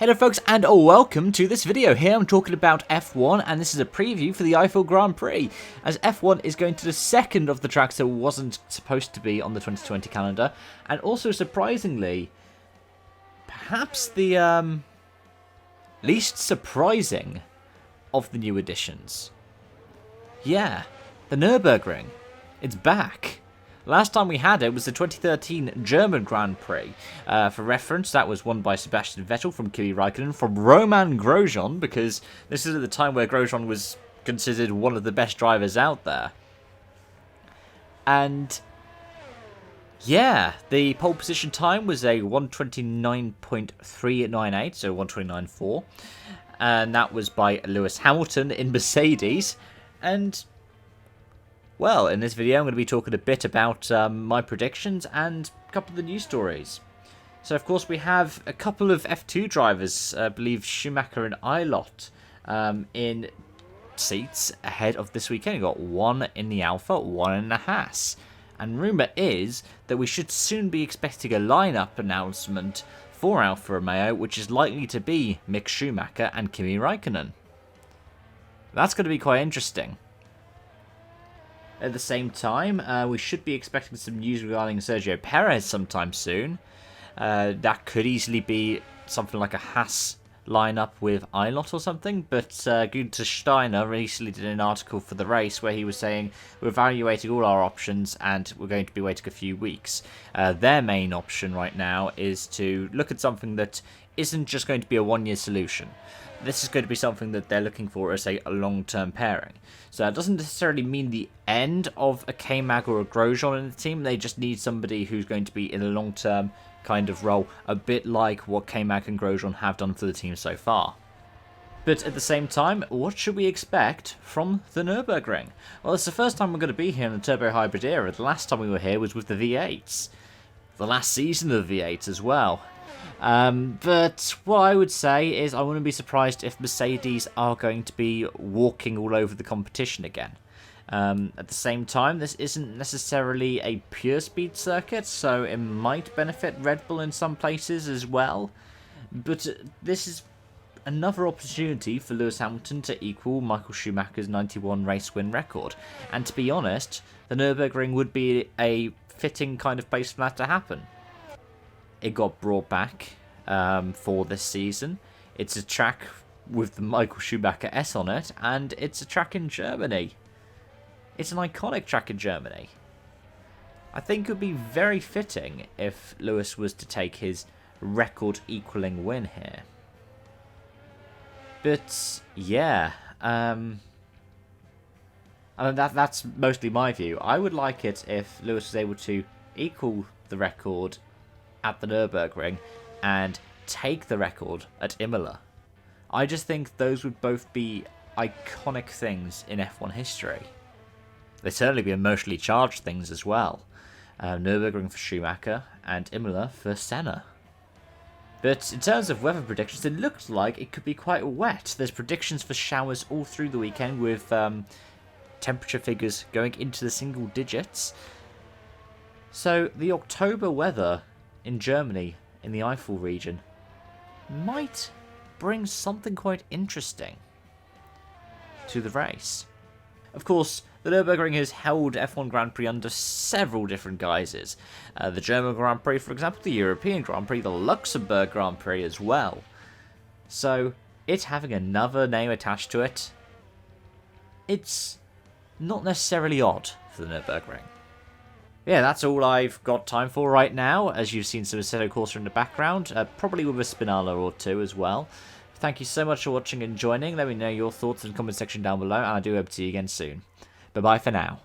Hello folks and welcome to this video. Here I'm talking about F1 and this is a preview for the Eifel Grand Prix, as F1 is going to the second of the tracks that wasn't supposed to be on the 2020 calendar, and also surprisingly, perhaps the least surprising of the new additions. Yeah, the Nürburgring. It's back. Last time we had it was the 2013 German Grand Prix. For reference, that was won by Sebastian Vettel from Kimi Raikkonen from Romain Grosjean, because this is at the time where Grosjean was considered one of the best drivers out there. And yeah, the pole position time was a 1:29.398, so 1:29.4, and that was by Lewis Hamilton in Mercedes. And well, in this video I'm going to be talking a bit about my predictions and a couple of the news stories. So of course we have a couple of F2 drivers, I believe Schumacher and Eilert, in seats ahead of this weekend. You've got one in the Alpha, one in the Haas. And rumour is that we should soon be expecting a lineup announcement for Alfa Romeo, which is likely to be Mick Schumacher and Kimi Raikkonen. That's going to be quite interesting. At the same time, we should be expecting some news regarding Sergio Perez sometime soon. That could easily be something like a Haas lineup with Eilert or something, but Günther Steiner recently did an article for The Race where he was saying we're evaluating all our options and we're going to be waiting a few weeks. Their main option right now is to look at something that isn't just going to be a one-year solution. This is going to be something that they're looking for as a long-term pairing. So that doesn't necessarily mean the end of a K-Mag or a Grosjean in the team. They just need somebody who's going to be in a long-term kind of role, a bit like what K-Mag and Grosjean have done for the team so far. But at the same time, what should we expect from the Nürburgring? Well, it's the first time we're going to be here in the turbo hybrid era. The last time we were here was with the V8s. The last season of the V8s as well. But what I would say is I wouldn't be surprised if Mercedes are going to be walking all over the competition again. At the same time, this isn't necessarily a pure speed circuit, so it might benefit Red Bull in some places as well. But this is another opportunity for Lewis Hamilton to equal Michael Schumacher's 91 race win record. And to be honest, the Nürburgring would be a fitting kind of place for that to happen. It got brought back for this season. It's a track with the Michael Schumacher S on it, and it's a track in Germany. It's an iconic track in Germany. I think it would be very fitting if Lewis was to take his record-equaling win here. But yeah, I mean, that's mostly my view. I would like it if Lewis was able to equal the record at the Nürburgring and take the record at Imola. I just think those would both be iconic things in F1 history. They'd certainly be emotionally charged things as well. Nürburgring for Schumacher and Imola for Senna. But in terms of weather predictions, it looks like it could be quite wet. There's predictions for showers all through the weekend with temperature figures going into the single digits. So the October weather in Germany, in the Eifel region, might bring something quite interesting to the race. Of course, the Nürburgring has held F1 Grand Prix under several different guises. The German Grand Prix, for example, the European Grand Prix, the Luxembourg Grand Prix as well. So, it having another name attached to it, it's not necessarily odd for the Nürburgring. Yeah, that's all I've got time for right now, as you've seen some Assetto Corsa in the background, probably with a Spinala or two as well. Thank you so much for watching and joining. Let me know your thoughts in the comment section down below, and I do hope to see you again soon. Bye-bye for now.